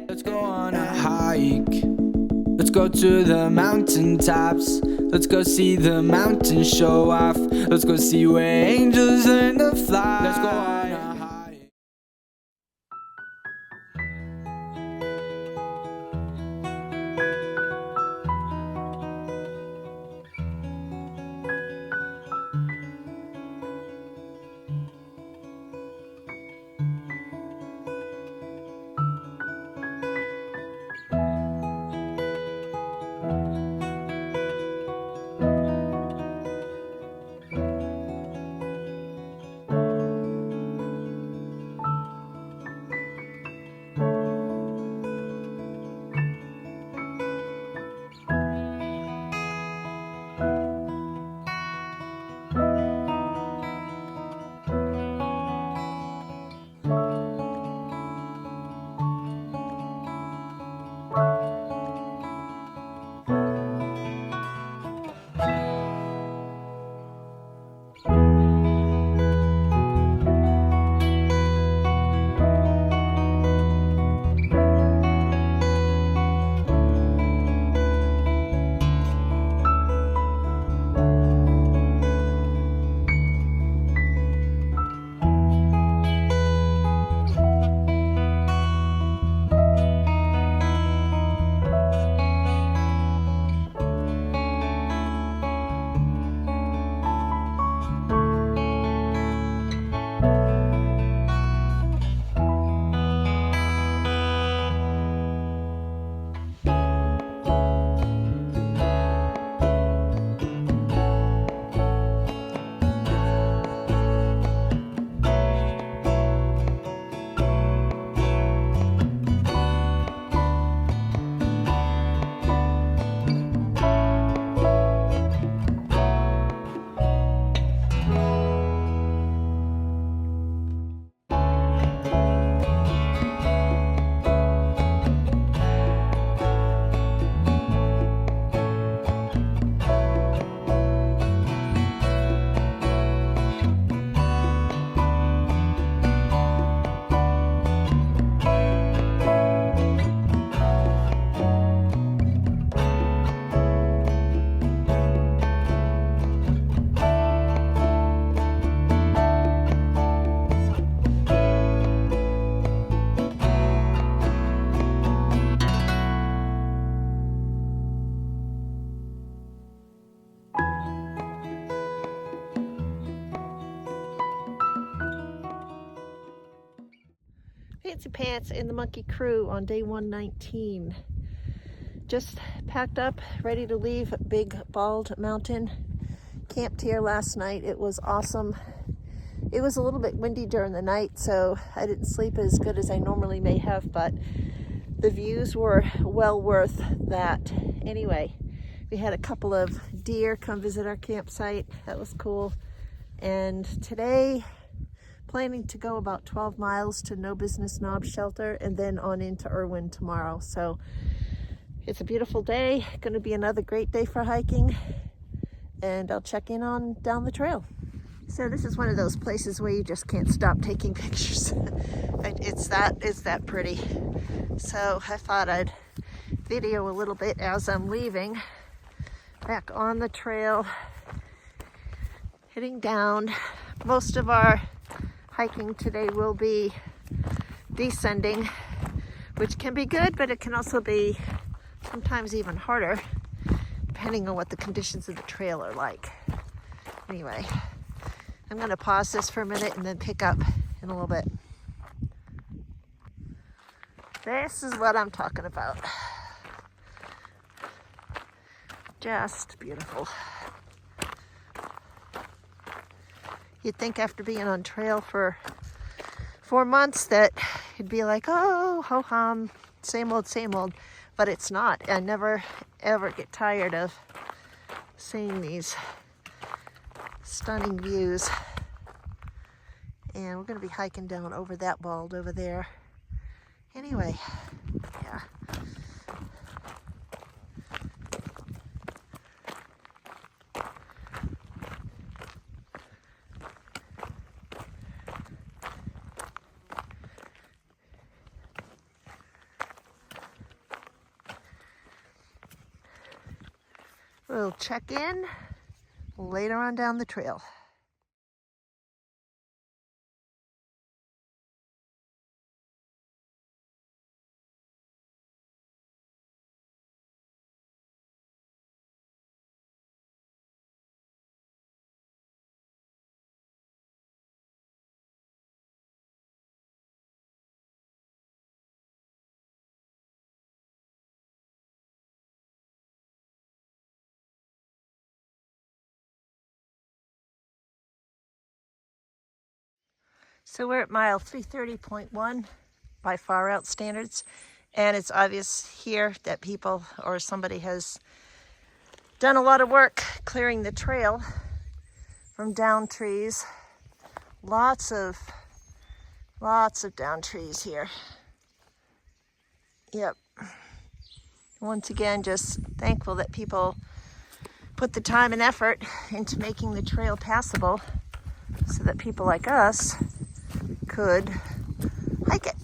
Let's go on a hike. Let's go to the mountaintops. Let's go see the mountains show off. Let's go see where angels learn to fly. Let's go on a hike. Fancy Pants and the Monkey Crew on day 119. Just packed up, ready to leave Big Bald Mountain. Camped here last night. It was awesome. It was a little bit windy during the night, so I didn't sleep as good as I normally may have, but the views were well worth that. Anyway, we had a couple of deer come visit our campsite. That was cool. And today, planning to go about 12 miles to No Business Knob Shelter and then on into Irwin tomorrow. So it's a beautiful day. Going to be another great day for hiking, and I'll check in on down the trail. So this is one of those places where you just can't stop taking pictures. It's that pretty. So I thought I'd video a little bit as I'm leaving back on the trail, heading down. Most of our hiking today will be descending, which can be good, but it can also be sometimes even harder depending on what the conditions of the trail are like. Anyway, I'm going to pause this for a minute and then pick up in a little bit. This is what I'm talking about. Just beautiful. You'd think after being on trail for 4 months that it'd be like, oh, ho-hum, same old, but it's not. I never, ever get tired of seeing these stunning views. And we're going to be hiking down over that bald over there. Anyway, yeah. We'll check in later on down the trail. So we're at mile 330.1 by far out standards, and it's obvious here that people or somebody has done a lot of work clearing the trail from down trees. Lots of down trees here. Yep. Once again, just thankful that people put the time and effort into making the trail passable so that people like us could hike it.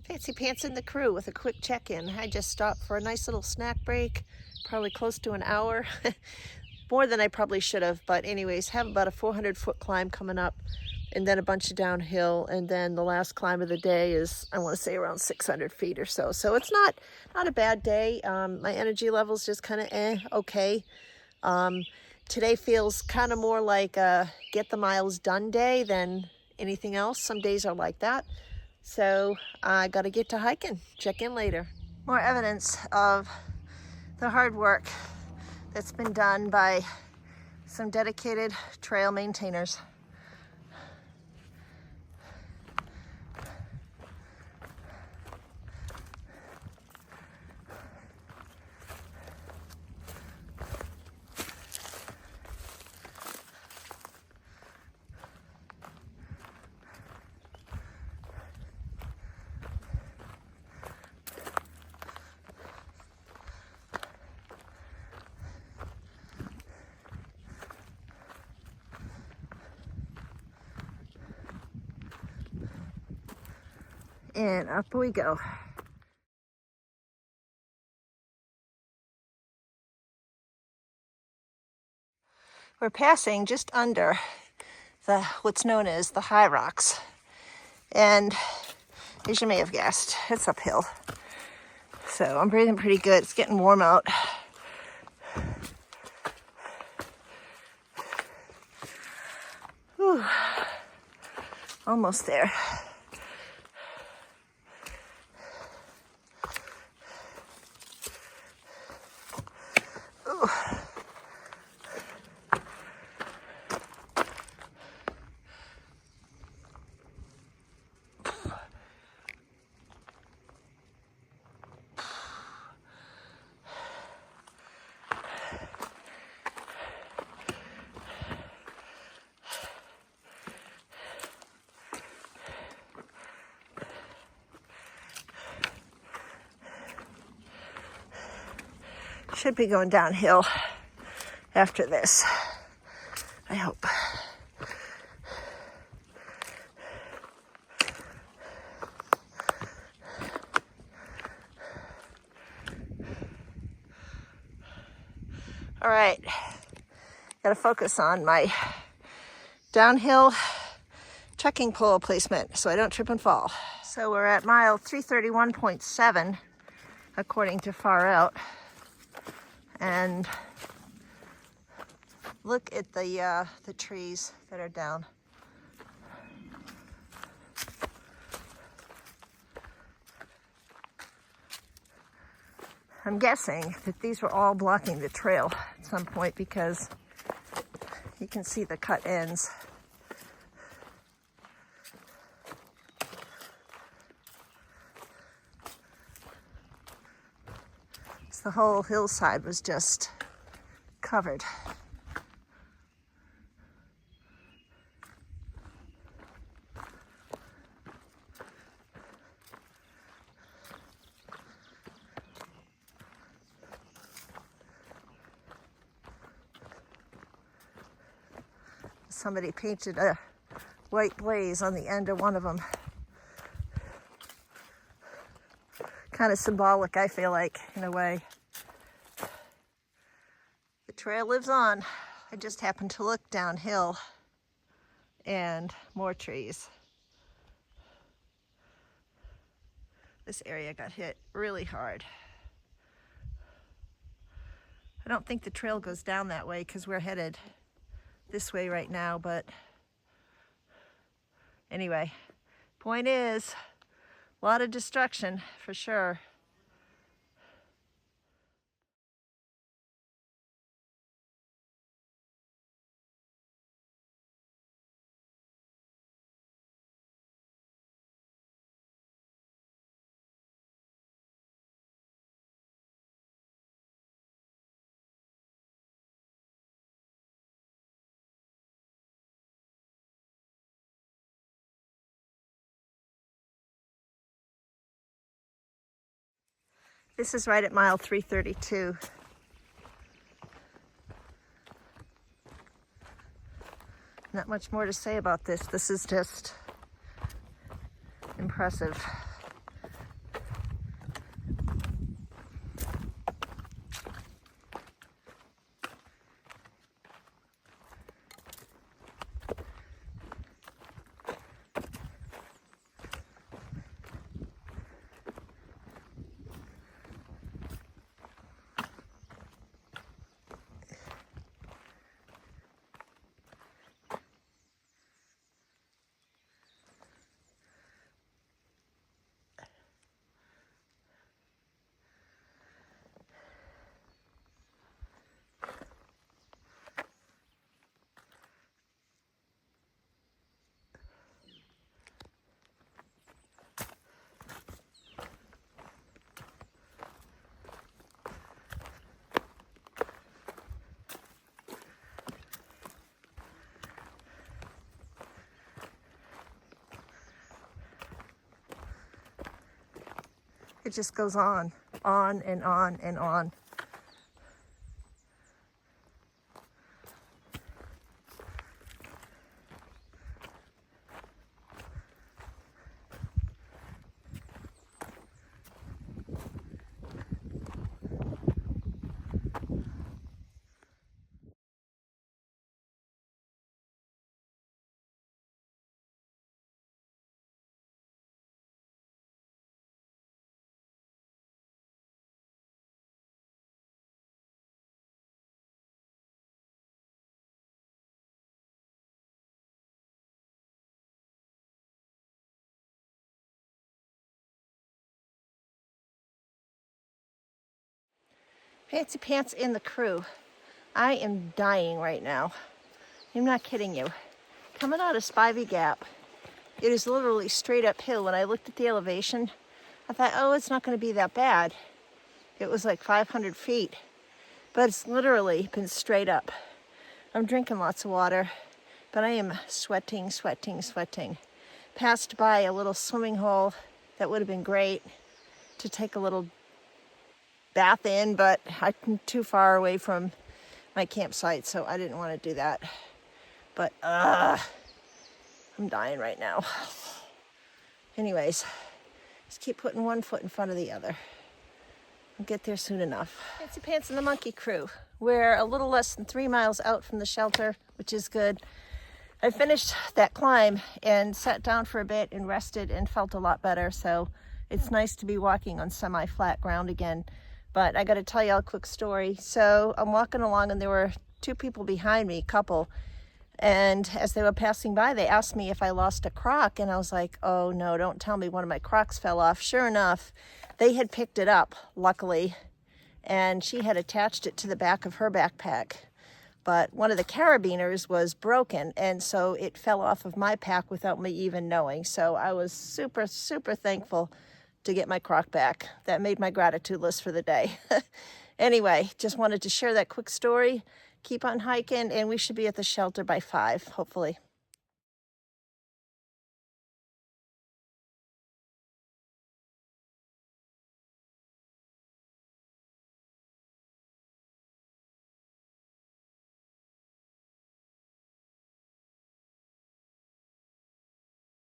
Fancy Pants and the crew with a quick check-in. I just stopped for a nice little snack break, probably close to an hour. More than I probably should have, but anyways, have about a 400-foot climb coming up, and then a bunch of downhill, and then the last climb of the day is, I want to say, around 600 feet or so. So it's not a bad day. My energy level's just kind of okay. Today feels kind of more like a get the miles done day than anything else. Some days are like that. So I got to get to hiking. Check in later. More evidence of the hard work that's been done by some dedicated trail maintainers. And up we go. We're passing just under what's known as the high rocks. And as you may have guessed, it's uphill. So I'm breathing pretty good. It's getting warm out. Whew. Almost there. Ooh. Should be going downhill after this, I hope. All right, gotta focus on my downhill trekking pole placement so I don't trip and fall. So we're at mile 331.7 according to Far Out. And look at the trees that are down. I'm guessing that these were all blocking the trail at some point because you can see the cut ends. The whole hillside was just covered. Somebody painted a white blaze on the end of one of them. Kind of symbolic, I feel like, in a way. trail lives on. I just happened to look downhill and more trees. This area got hit really hard. I don't think the trail goes down that way because we're headed this way right now, but anyway, point is, a lot of destruction for sure. This is right at mile 332. Not much more to say about this. This is just impressive. It just goes on and on and on. Fancy Pants in the crew. I am dying right now. I'm not kidding you. Coming out of Spivey Gap, it is literally straight uphill. When I looked at the elevation, I thought, oh, it's not going to be that bad. It was like 500 feet, but it's literally been straight up. I'm drinking lots of water, but I am sweating, sweating, sweating. Passed by a little swimming hole that would have been great to take a little bath in, but I'm too far away from my campsite, so I didn't want to do that. But I'm dying right now. Anyways, just keep putting one foot in front of the other. I'll get there soon enough. Fancy Pants and the Monkey Crew. We're a little less than 3 miles out from the shelter, which is good. I finished that climb and sat down for a bit and rested and felt a lot better, so it's nice to be walking on semi-flat ground again. But I got to tell you a quick story. So I'm walking along and there were 2 people behind me, couple. And as they were passing by, they asked me if I lost a Croc. And I was like, oh no, don't tell me one of my Crocs fell off. Sure enough, they had picked it up, luckily. And she had attached it to the back of her backpack. But one of the carabiners was broken. And so it fell off of my pack without me even knowing. So I was super, super thankful to get my Croc back. That made my gratitude list for the day. Anyway, just wanted to share that quick story. Keep on hiking, and we should be at the shelter by 5, hopefully.